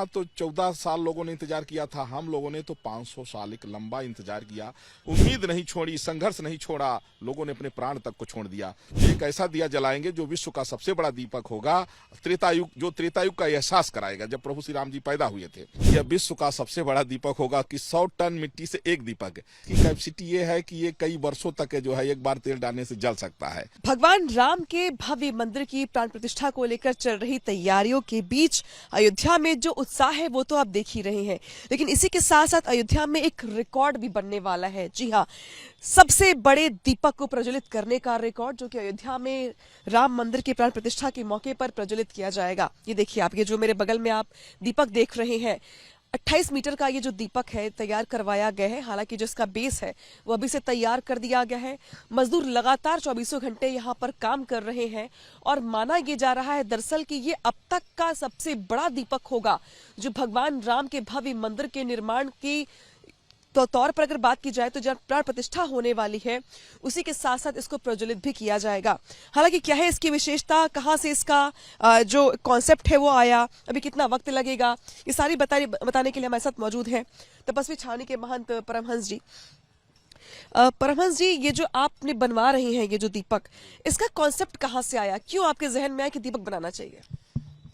वहाँ तो 14 साल लोगों ने इंतजार किया था, हम लोगों ने तो 500 साल एक लंबा इंतजार किया। उम्मीद नहीं छोड़ी, संघर्ष नहीं छोड़ा, लोगों ने अपने प्राण तक को छोड़ दिया। एक ऐसा दिया जलाएंगे जो विश्व का सबसे बड़ा दीपक होगा, त्रेतायुग, जो त्रेतायुग का एहसास कराएगा जब प्रभु श्री राम जी पैदा हुए थे। यह विश्व का सबसे बड़ा दीपक होगा कि 100 टन मिट्टी से एक दीपक की कैपेसिटी ये है कि ये कई वर्षों तक जो है एक बार तेल डालने से जल सकता है। भगवान राम के भव्य मंदिर की प्राण प्रतिष्ठा को लेकर चल रही तैयारियों के बीच अयोध्या में जो उत्साह है वो तो आप देख ही रहे हैं, लेकिन इसी के साथ साथ अयोध्या में एक रिकॉर्ड भी बनने वाला है। जी हाँ, सबसे बड़े दीपक को प्रज्वलित करने का रिकॉर्ड, जो कि अयोध्या में राम मंदिर की प्राण प्रतिष्ठा के मौके पर प्रज्वलित किया जाएगा। ये देखिए आप, ये जो मेरे बगल में आप दीपक देख रहे हैं, 28 मीटर का ये जो दीपक है तैयार करवाया गया है। हालांकि जिसका बेस है वो अभी से तैयार कर दिया गया है। मजदूर लगातार 24 घंटे यहाँ पर काम कर रहे हैं और माना ये जा रहा है दरअसल कि ये अब तक का सबसे बड़ा दीपक होगा जो भगवान राम के भव्य मंदिर के निर्माण की तो तौर पर अगर बात की जाए तो जब प्राण प्रतिष्ठा होने वाली है उसी के साथ साथ इसको प्रज्वलित भी किया जाएगा। हालांकि क्या है इसकी विशेषता, कहां से इसका जो कॉन्सेप्ट है वो आया, अभी कितना वक्त लगेगा, ये सारी बताने के लिए हमारे साथ मौजूद हैं तपस्वी छावनी के महंत परमहंस जी। परमहंस जी, ये जो आपने बनवा रहे हैं ये जो दीपक, इसका कॉन्सेप्ट कहाँ से आया, क्यों आपके जहन में आया कि दीपक बनाना चाहिए?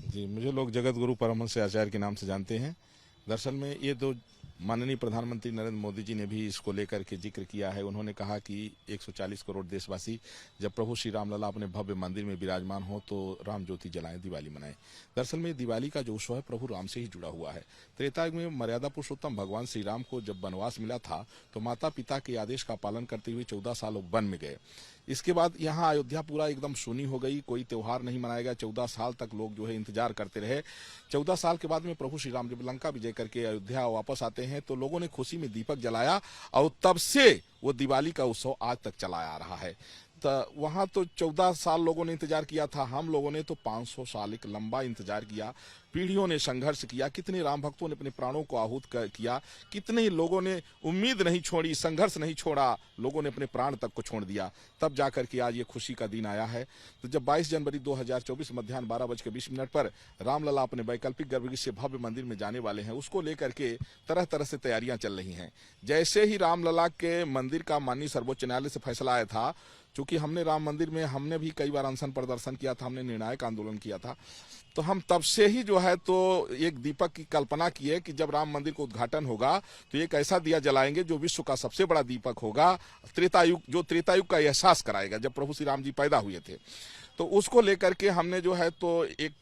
जी, मुझे लोग जगत गुरु परमहंस आचार्य के नाम से जानते हैं। दरअसल में ये तो माननीय प्रधानमंत्री नरेंद्र मोदी जी ने भी इसको लेकर के जिक्र किया है। उन्होंने कहा कि 140 करोड़ देशवासी जब प्रभु श्री रामलला अपने भव्य मंदिर में विराजमान हो तो राम ज्योति जलाएं, दिवाली मनाएं। दरअसल में दिवाली का जो उत्सव है प्रभु राम से ही जुड़ा हुआ है। त्रेतायुग में मर्यादा पुरुषोत्तम भगवान श्री राम को जब वनवास मिला था तो माता पिता के आदेश का पालन करते हुए 14 साल वन में गए। इसके बाद यहाँ अयोध्या पूरा एकदम सूनी हो गई, कोई त्योहार नहीं मनाया गया। 14 साल तक लोग जो है इंतजार करते रहे। 14 साल के बाद में प्रभु श्री राम जब लंका विजय करके अयोध्या वापस आते हैं तो लोगों ने खुशी में दीपक जलाया और तब से वो दिवाली का उत्सव आज तक चला आ रहा है। तो वहाँ तो 14 साल लोगों ने इंतजार किया था, हम लोगों ने तो 500 साल एक लंबा इंतजार किया। पीढ़ियों ने संघर्ष किया, कितने राम भक्तों ने अपने प्राणों को आहूत किया, कितने लोगों ने उम्मीद नहीं छोड़ी, संघर्ष नहीं छोड़ा, लोगों ने अपने प्राण तक को छोड़ दिया। तब जाकर के आज ये खुशी का दिन आया है। तो जब 22 जनवरी 2024 मध्याह्न 12:20 पर रामलला अपने वैकल्पिक गर्भगृह से भव्य मंदिर में जाने वाले हैं, उसको लेकर के तरह तरह से तैयारियां चल रही हैं। जैसे ही रामलला के मंदिर का माननीय सर्वोच्च न्यायालय से फैसला आया था, चूंकि हमने राम मंदिर में हमने भी कई बार अनशन प्रदर्शन किया था, हमने निर्णायक आंदोलन किया था, तो हम तब से ही जो है तो एक दीपक की कल्पना की है कि जब राम मंदिर का उद्घाटन होगा तो एक ऐसा दिया जलाएंगे जो विश्व का सबसे बड़ा दीपक होगा, त्रेतायुग, जो त्रेतायुग का एहसास कराएगा जब प्रभु श्री राम जी पैदा हुए थे। तो उसको लेकर के हमने जो है तो एक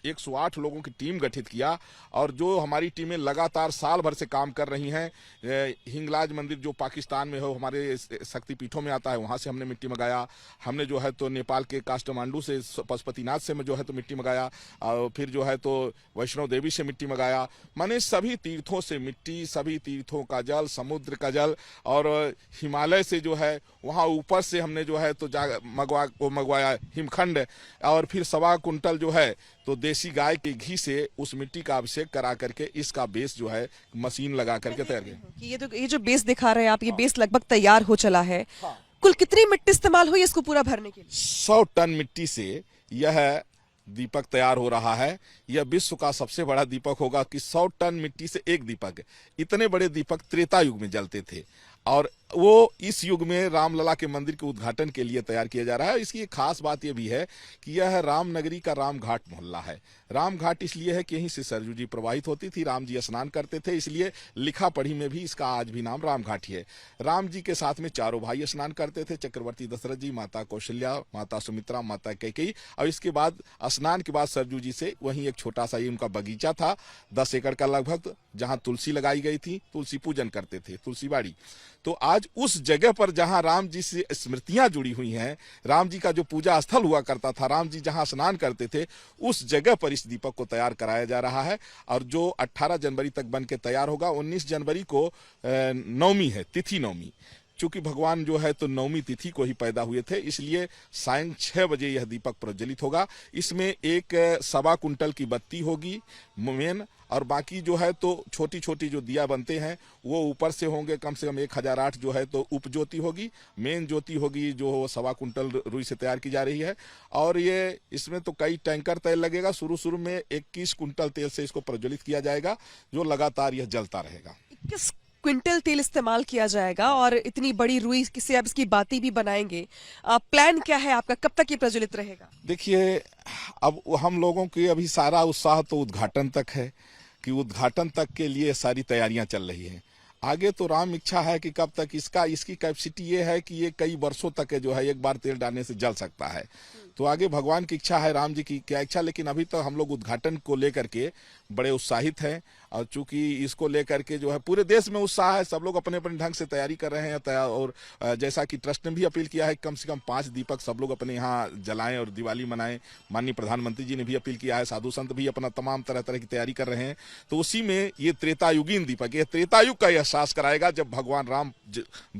108 लोगों की टीम गठित किया और जो हमारी टीमें लगातार साल भर से काम कर रही हैं। हिंगलाज मंदिर जो पाकिस्तान में हो, हमारे शक्तिपीठों में आता है, वहां से हमने मिट्टी मंगाया। हमने जो है तो नेपाल के काठमांडू से, पशुपतिनाथ से जो है तो मिट्टी मंगाया और फिर जो है तो वैष्णो देवी से मिट्टी मंगाया। माने सभी तीर्थों से मिट्टी, सभी तीर्थों का जल, समुद्र का जल और हिमालय से जो है वहाँ ऊपर से हमने जो है तो मंगवाया हिमखंड और फिर 1.25 कुंटल जो है तो देसी गाय के घी से उस मिट्टी का अभिषेक करा करके इसका बेस जो है मशीन लगा करके तैयार किया। ये जो बेस दिखा रहे हैं आप, ये बेस लगभग तैयार हो चला है। कुल कितनी मिट्टी इस्तेमाल हुई इसको पूरा भरने के लिए? 100 टन मिट्टी से यह दीपक तैयार हो रहा है। यह विश्व का सबसे बड़ा दीपक होगा कि 100 टन मिट्टी से एक दीपक। इतने बड़े दीपक त्रेता युग में जलते थे और वो इस युग में रामलला के मंदिर के उद्घाटन के लिए तैयार किया जा रहा है। इसकी एक खास बात यह भी है कि यह रामनगरी का राम घाट मोहल्ला है। राम घाट इसलिए है कि यहीं से सरजू जी प्रवाहित होती थी, राम जी स्नान करते थे, इसलिए लिखा पढ़ी में भी इसका आज भी नाम राम घाट ही है। राम जी के साथ में चारों भाई स्नान करते थे, चक्रवर्ती दशरथ जी, माता कौशल्या, माता सुमित्रा, माता कैकेयी। और इसके बाद स्नान के बाद सरजू जी से वहीं एक छोटा सा उनका बगीचा था 10 एकड़ का लगभग, जहां तुलसी लगाई गई थी, तुलसी पूजन करते थे, तुलसी बाड़ी। तो आज उस जगह पर जहां राम जी से स्मृतियां जुड़ी हुई हैं, राम जी का जो पूजा स्थल हुआ करता था, राम जी जहां स्नान करते थे, उस जगह पर इस दीपक को तैयार कराया जा रहा है। और जो 18 जनवरी तक बन के तैयार होगा। 19 जनवरी को नवमी है, तिथि नवमी। चूंकि भगवान जो है तो 9वीं तिथि को ही पैदा हुए थे, इसलिए सायं 6 बजे यह दीपक प्रज्वलित होगा। इसमें एक 1.25 कुंटल की बत्ती होगी मेन, और बाकी जो है तो छोटी छोटी जो दिया बनते हैं वो ऊपर से होंगे। कम से कम 1008 जो है तो उप ज्योति होगी। मेन ज्योति होगी जो 1.25 कुंटल रुई से तैयार की जा रही है, और ये इसमें तो कई टैंकर तेल लगेगा। शुरू में 21 कुंटल तेल से इसको प्रज्वलित किया जाएगा, जो लगातार यह जलता रहेगा। 21 क्विंटल तेल इस्तेमाल किया जाएगा और इतनी बड़ी रुई से आप इसकी बाती भी बनाएंगे। प्लान क्या है आपका, कब तक ये प्रज्वलित रहेगा? देखिए, अब हम लोगों की अभी सारा उत्साह तो उद्घाटन तक है, कि उद्घाटन तक के लिए सारी तैयारियां चल रही हैं। आगे तो राम इच्छा है कि कब तक इसकी कैपेसिटी ये है कि ये कई वर्षों तक जो है एक बार तेल डालने से जल सकता है। तो आगे भगवान की इच्छा है, राम जी की क्या इच्छा, लेकिन अभी तो हम लोग उद्घाटन को लेकर के बड़े उत्साहित हैं। और चूंकि इसको लेकर के जो है पूरे देश में उत्साह है, सब लोग अपने अपने ढंग से तैयारी कर रहे हैं। और जैसा कि ट्रस्ट ने भी अपील किया है, कम से कम 5 दीपक सब लोग अपने यहाँ जलाएं और दिवाली मनाएं। माननीय प्रधानमंत्री जी ने भी अपील किया है, साधु संत भी अपना तमाम तरह तरह की तैयारी कर रहे हैं। तो उसी में ये त्रेतायुगीन दीपक, ये त्रेतायुग का एहसास कराएगा, जब भगवान राम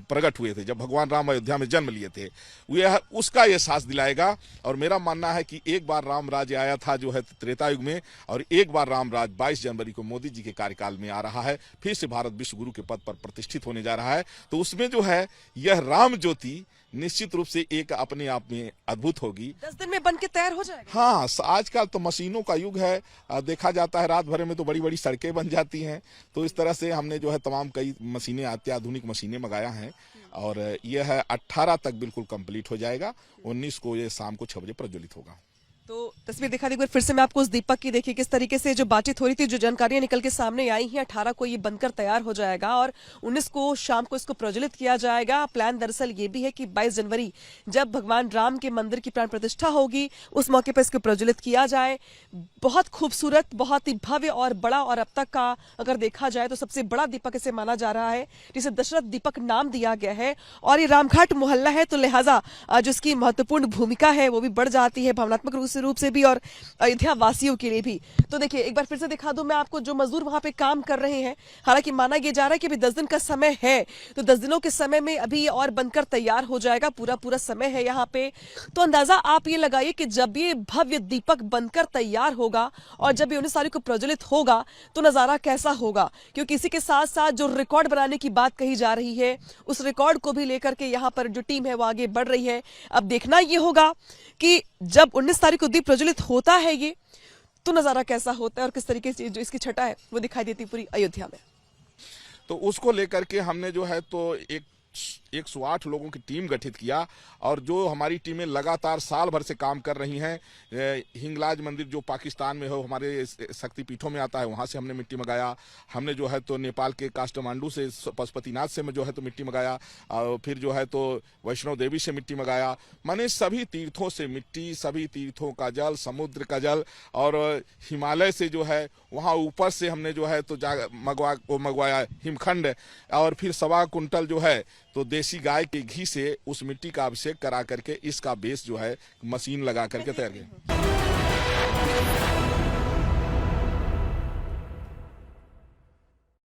प्रकट हुए थे, जब भगवान राम अयोध्या में जन्म लिए थे, यह उसका एहसास दिलाएगा। और मेरा मानना है कि एक बार राम राज्य आया था जो है त्रेतायुग में, और एक बार राम राज 22 जनवरी को मोदी जी के कार्यकाल में आ रहा है। फिर से भारत विश्व गुरु के पद पर प्रतिष्ठित होने जा रहा है। तो उसमें जो है यह राम ज्योति निश्चित रूप से एक अपने आप में अद्भुत होगी। 10 दिन में बन के तैयार हो जाएगा। हाँ, आजकल तो मशीनों का युग है। देखा जाता है रात भर में तो बड़ी बड़ी सड़कें बन जाती हैं। तो इस तरह से हमने जो है तमाम कई मशीनें, अत्याधुनिक मशीनें मंगाया हैं, और यह 18 तक बिल्कुल कंप्लीट हो जाएगा। 19 को ये शाम को 6 बजे प्रज्वलित होगा। तो तस्वीर दिखा दी, फिर से मैं आपको उस दीपक की देखिए किस तरीके से जो बातचीत हो रही थी, जो जानकारियां निकल के सामने आई हैं। 18 को ये बनकर तैयार हो जाएगा और 19 को शाम को इसको प्रज्वलित किया जाएगा। प्लान दरअसल ये भी है कि 22 जनवरी जब भगवान राम के मंदिर की प्राण प्रतिष्ठा होगी, उस मौके पर इसको प्रज्वलित किया जाए। बहुत खूबसूरत, बहुत ही भव्य और बड़ा, और अब तक का अगर देखा जाए तो सबसे बड़ा दीपक इसे माना जा रहा है, जिसे दशरथ दीपक नाम दिया गया है। और ये रामघाट मोहल्ला है, तो लिहाजा जो इसकी महत्वपूर्ण भूमिका है वो भी बढ़ जाती है, भावनात्मक रूप से भी और अयोध्या वासियों के लिए भी। तो देखिए, एक बार फिर से दिखा दूं मैं आपको, जो मजदूर वहां पे काम कर रहे हैं। हालांकि माना यह जा रहा है कि अभी 10 दिन का समय है, तो 10 दिनों के समय में अभी और बनकर तैयार हो जाएगा। पूरा समय है यहाँ पे। तो अंदाजा आप ये लगाइए कि जब ये भव्य दीपक बनकर तैयार होगा और जब ये 19 तारीख को प्रज्वलित होगा, तो नजारा कैसा होगा। क्योंकि इसी के साथ साथ जो रिकॉर्ड बनाने की बात कही जा रही है, उस रिकॉर्ड को भी लेकर के यहाँ पर जो टीम है वो आगे बढ़ रही है। अब देखना यह होगा कि जब 19 तारीख को दीप प्रज्वलित होता है ये, तो नजारा कैसा होता है और किस तरीके से जो इसकी छटा है वो दिखाई देती पूरी अयोध्या में। तो उसको लेकर के हमने जो है तो एक 108 लोगों की टीम गठित किया, और जो हमारी टीमें लगातार साल भर से काम कर रही हैं। हिंगलाज मंदिर जो पाकिस्तान में हो, हमारे शक्तिपीठों में आता है, वहां से हमने मिट्टी मंगाया। हमने जो है तो नेपाल के काठमांडू से, पशुपतिनाथ से जो है तो मिट्टी मंगाया, और फिर जो है तो वैष्णो देवी से मिट्टी मंगाया। माने सभी तीर्थों से मिट्टी, सभी तीर्थों का जल, समुद्र का जल, और हिमालय से जो है वहाँ ऊपर से हमने जो है तो मंगवाया हिमखंड, और फिर 1.25 कुंटल जो है तो देसी गाय के घी से उस मिट्टी का अभिषेक करा करके इसका बेस जो है मशीन लगा करके तैयार किया।